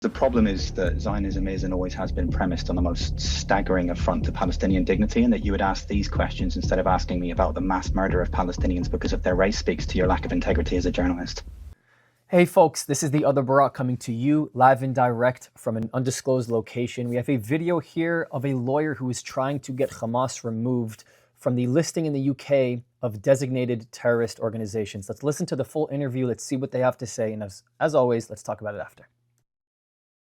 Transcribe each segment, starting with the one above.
The problem is that Zionism is and always has been premised on the most staggering affront to Palestinian dignity, and that you would ask these questions instead of asking me about the mass murder of Palestinians because of their race speaks to your lack of integrity as a journalist. Hey folks, this is the other Barak coming to you live and direct from an undisclosed location. We have a video here of a lawyer who is trying to get Hamas removed from the listing in the UK of designated terrorist organizations. Let's listen to the full interview. Let's see what they have to say. And as always, let's talk about it after.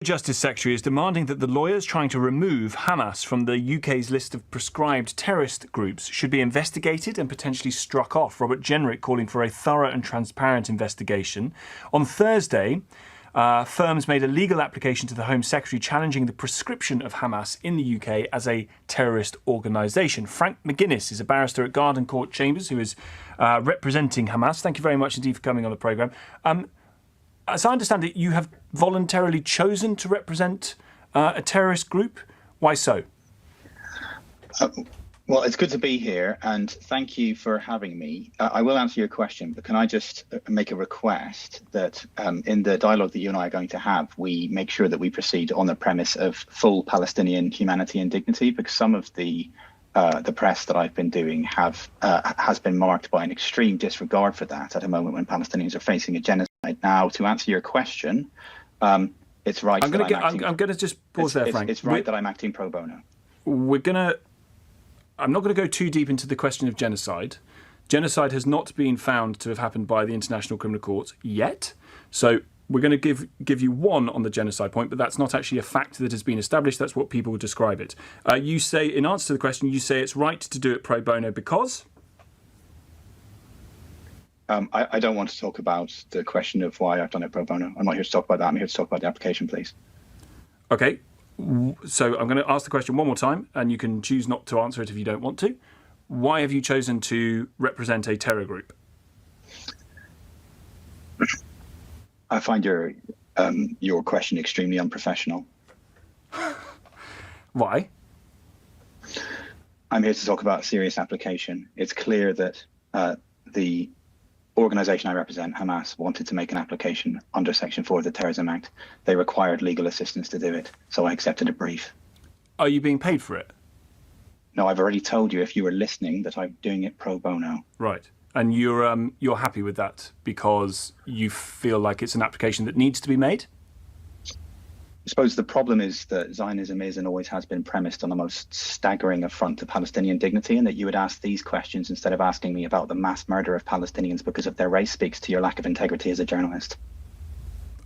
The Justice Secretary is demanding that the lawyers trying to remove Hamas from the UK's list of prescribed terrorist groups should be investigated and potentially struck off. Robert Jenrick calling for a thorough and transparent investigation. On Thursday, firms made a legal application to the Home Secretary challenging the prescription of Hamas in the UK as a terrorist organisation. Franck Magennis is a barrister at Garden Court Chambers who is representing Hamas. Thank you very much indeed for coming on the programme. As I understand it, you have voluntarily chosen to represent a terrorist group. Why so? Well, it's good to be here, and thank you for having me. I will answer your question, but can I just make a request that in the dialogue that you and I are going to have, we make sure that we proceed on the premise of full Palestinian humanity and dignity, because some of the press that I've been doing has been marked by an extreme disregard for that at a moment when Palestinians are facing a genocide. Now, to answer your question, it's right. I'm going to just pause there, Frank. It's right that I'm acting pro bono. I'm not going to go too deep into the question of genocide. Genocide has not been found to have happened by the International Criminal Court yet. So we're going to give you one on the genocide point, but that's not actually a fact that has been established. That's what people would describe it. You say, in answer to the question, you say it's right to do it pro bono because? I don't want to talk about the question of why I've done it pro bono. I'm not here to talk about that. I'm here to talk about the application, please. Okay. So I'm going to ask the question one more time, and you can choose not to answer it if you don't want to. Why have you chosen to represent a terror group? I find your question extremely unprofessional. Why? I'm here to talk about a serious application. It's clear that the organisation I represent, Hamas, wanted to make an application under Section 4 of the Terrorism Act. They required legal assistance to do it, so I accepted a brief. Are you being paid for it? No, I've already told you, if you were listening, that I'm doing it pro bono. Right. And you're happy with that because you feel like it's an application that needs to be made? I suppose the problem is that Zionism is and always has been premised on the most staggering affront to Palestinian dignity, and that you would ask these questions instead of asking me about the mass murder of Palestinians because of their race speaks to your lack of integrity as a journalist.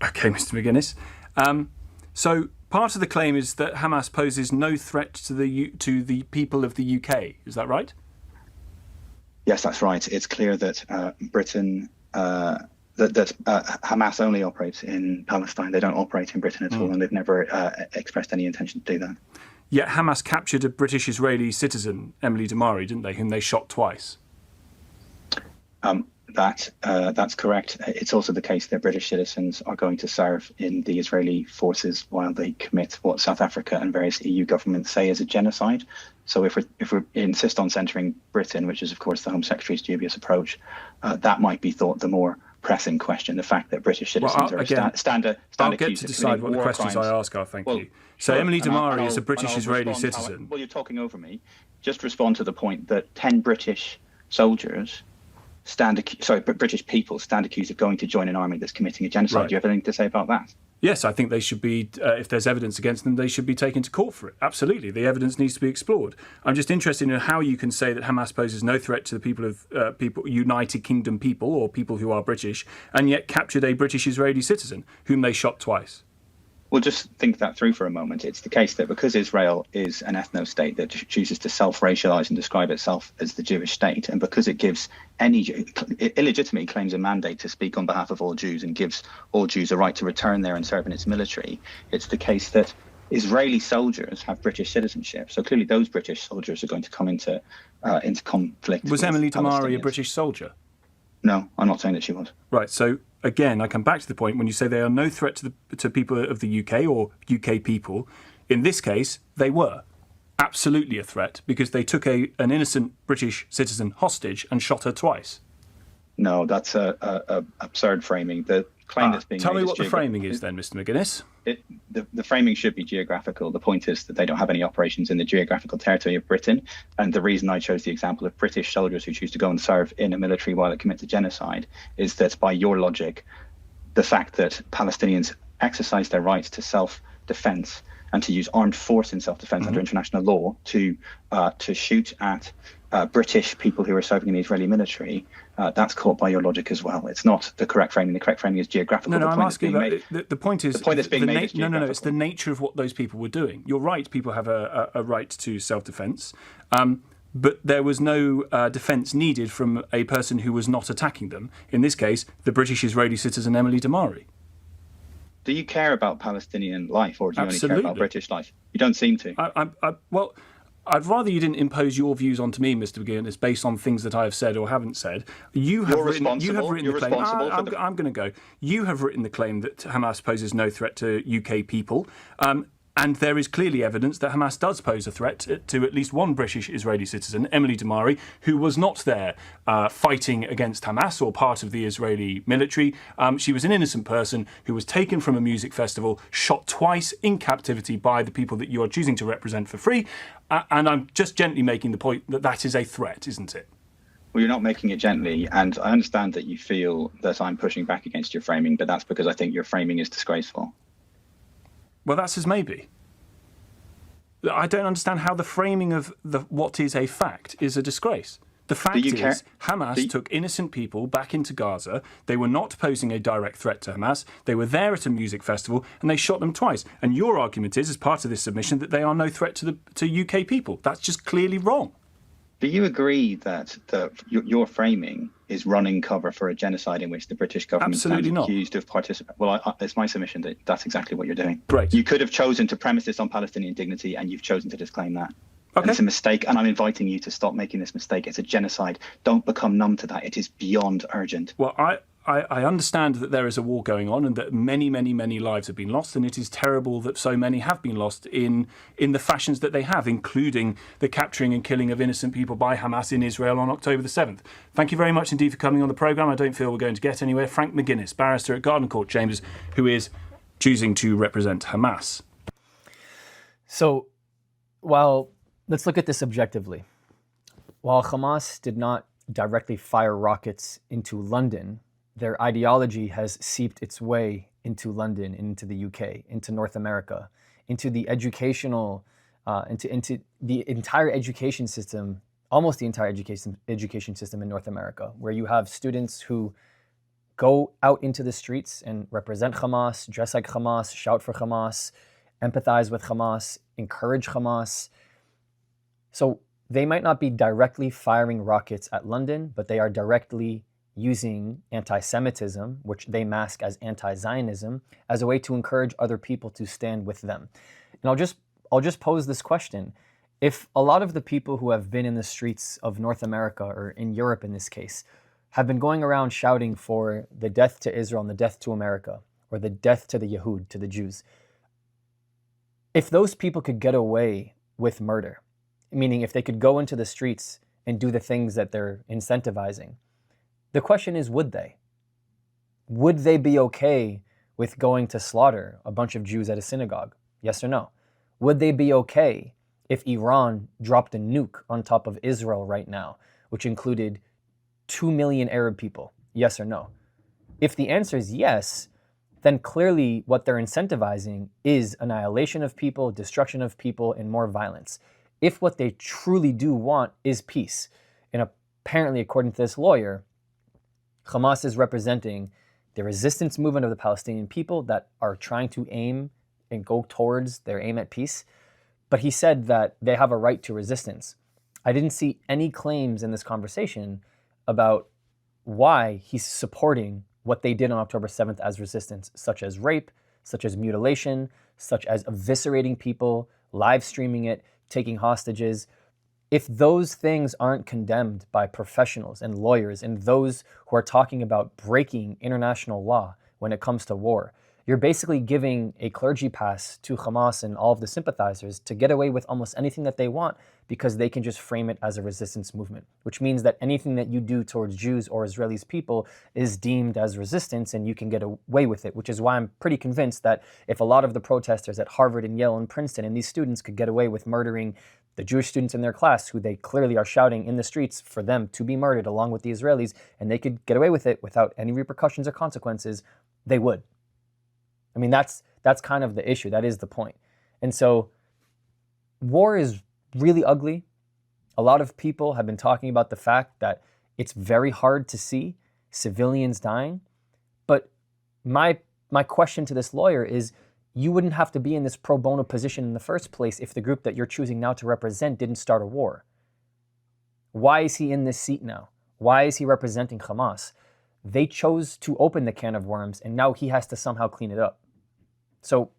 Okay, Mr. Magennis. So part of the claim is that Hamas poses no threat to the people of the UK. Is that right? Yes, that's right. It's clear that Britain... That Hamas only operates in Palestine. They don't operate in Britain at all, and they've never expressed any intention to do that. Yet Hamas captured a British-Israeli citizen, Emily Damari, didn't they, whom they shot twice? That's correct. It's also the case that British citizens are going to serve in the Israeli forces while they commit what South Africa and various EU governments say is a genocide. So if we insist on centering Britain, which is of course the Home Secretary's dubious approach, that might be thought the more pressing question, the fact that British citizens I'll get to decide what the questions I ask are, thank you. So sure, Emily Damari is a British-Israeli citizen. Well, you're talking over me. Just respond to the point that 10 British soldiers British people stand accused of going to join an army that's committing a genocide. Right. Do you have anything to say about that? Yes, I think they should be, if there's evidence against them, they should be taken to court for it. Absolutely. The evidence needs to be explored. I'm just interested in how you can say that Hamas poses no threat to the people of United Kingdom people or people who are British, and yet captured a British-Israeli citizen whom they shot twice. Well, just think that through for a moment. It's the case that because Israel is an ethno-state that chooses to self-racialize and describe itself as the Jewish state, and because it gives it illegitimately claims a mandate to speak on behalf of all Jews and gives all Jews a right to return there and serve in its military, it's the case that Israeli soldiers have British citizenship. So clearly those British soldiers are going to come into conflict. Was Emily Damari a British soldier? No, I'm not saying that she was. Right, so again, I come back to the point when you say they are no threat to people of the UK or UK people. In this case, they were absolutely a threat because they took an innocent British citizen hostage and shot her twice. No, that's a absurd framing. The claim that's being tell made me what the framing is then, Mr. Magennis. The framing should be geographical. The point is that they don't have any operations in the geographical territory of Britain. And the reason I chose the example of British soldiers who choose to go and serve in a military while it commits a genocide is that, by your logic, the fact that Palestinians exercise their rights to self-defense and to use armed force in self-defense under international law to shoot at British people who are serving in the Israeli military, that's caught by your logic as well. It's not the correct framing. The correct framing is geographical. No, I'm asking about the point is... The point that's being made is No, it's the nature of what those people were doing. You're right, people have a right to self-defense, but there was no defence needed from a person who was not attacking them. In this case, the British-Israeli citizen Emily Damari. Do you care about Palestinian life, or do you Absolutely. only care about British life? You don't seem to. Well, I'd rather you didn't impose your views onto me, Mr. Magennis, based on things that I have said or haven't said. You have written the claim. I'm going to go. You have written the claim that Hamas poses no threat to UK people. And there is clearly evidence that Hamas does pose a threat to at least one British Israeli citizen, Emily Damari, who was not there fighting against Hamas or part of the Israeli military. She was an innocent person who was taken from a music festival, shot twice in captivity by the people that you are choosing to represent for free. And I'm just gently making the point that that is a threat, isn't it? Well, you're not making it gently. And I understand that you feel that I'm pushing back against your framing, but that's because I think your framing is disgraceful. Well, that's as maybe. I don't understand how the framing of what is a fact is a disgrace. The fact is Hamas took innocent people back into Gaza. They were not posing a direct threat to Hamas. They were there at a music festival and they shot them twice. And your argument is, as part of this submission, that they are no threat to UK people. That's just clearly wrong. Do you agree that your framing is running cover for a genocide in which the British government is accused of participating? Well, it's my submission that that's exactly what you're doing. Great. You could have chosen to premise this on Palestinian dignity, and you've chosen to disclaim that. Okay. And it's a mistake, and I'm inviting you to stop making this mistake. It's a genocide. Don't become numb to that. It is beyond urgent. Well, I understand that there is a war going on and that many, many, many lives have been lost, and it is terrible that so many have been lost in the fashions that they have, including the capturing and killing of innocent people by Hamas in Israel on October the 7th. Thank you very much indeed for coming on the programme. I don't feel we're going to get anywhere. Franck Magennis, barrister at Garden Court Chambers, who is choosing to represent Hamas. So, let's look at this objectively. While Hamas did not directly fire rockets into London, their ideology has seeped its way into London, into the UK, into North America, into the educational, into the entire education system, almost the entire education system in North America, where you have students who go out into the streets and represent Hamas, dress like Hamas, shout for Hamas, empathize with Hamas, encourage Hamas. So they might not be directly firing rockets at London, but they are directly using anti-Semitism, which they mask as anti-Zionism, as a way to encourage other people to stand with them. And I'll just pose this question. If a lot of the people who have been in the streets of North America, or in Europe in this case, have been going around shouting for the death to Israel and the death to America, or the death to the Yehud, to the Jews, if those people could get away with murder, meaning if they could go into the streets and do the things that they're incentivizing, the question is, would they? Would they be okay with going to slaughter a bunch of Jews at a synagogue? Yes or no? Would they be okay if Iran dropped a nuke on top of Israel right now, which included 2 million Arab people? Yes or no? If the answer is yes, then clearly what they're incentivizing is annihilation of people, destruction of people, and more violence. If what they truly do want is peace, and apparently according to this lawyer, Hamas is representing the resistance movement of the Palestinian people that are trying to aim and go towards their aim at peace. But he said that they have a right to resistance. I didn't see any claims in this conversation about why he's supporting what they did on October 7th as resistance, such as rape, such as mutilation, such as eviscerating people, live streaming it, taking hostages. If those things aren't condemned by professionals and lawyers and those who are talking about breaking international law when it comes to war, You're basically giving a clergy pass to Hamas and all of the sympathizers to get away with almost anything that they want because they can just frame it as a resistance movement, which means that anything that you do towards Jews or Israelis people is deemed as resistance and you can get away with it, which is why I'm pretty convinced that if a lot of the protesters at Harvard and Yale and Princeton and these students could get away with murdering the Jewish students in their class who they clearly are shouting in the streets for them to be murdered along with the Israelis, and they could get away with it without any repercussions or consequences, they would. I mean, that's kind of the issue. That is the point. And so war is really ugly. A lot of people have been talking about the fact that it's very hard to see civilians dying. But my question to this lawyer is, you wouldn't have to be in this pro bono position in the first place if the group that you're choosing now to represent didn't start a war. Why is he in this seat now? Why is he representing Hamas? They chose to open the can of worms, and now he has to somehow clean it up. So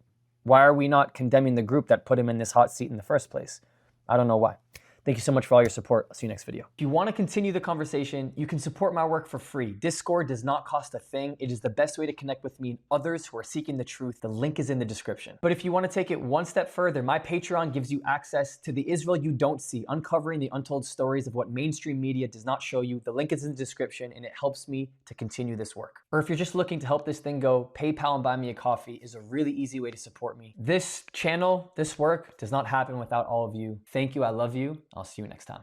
why are we not condemning the group that put him in this hot seat in the first place? I don't know why. Thank you so much for all your support. I'll see you next video. If you want to continue the conversation, you can support my work for free. Discord does not cost a thing. It is the best way to connect with me and others who are seeking the truth. The link is in the description. But if you want to take it one step further, my Patreon gives you access to the Israel you don't see, uncovering the untold stories of what mainstream media does not show you. The link is in the description, and it helps me to continue this work. Or if you're just looking to help this thing go, PayPal and Buy Me a Coffee is a really easy way to support me. This channel, this work does not happen without all of you. Thank you. I love you. I'll see you next time.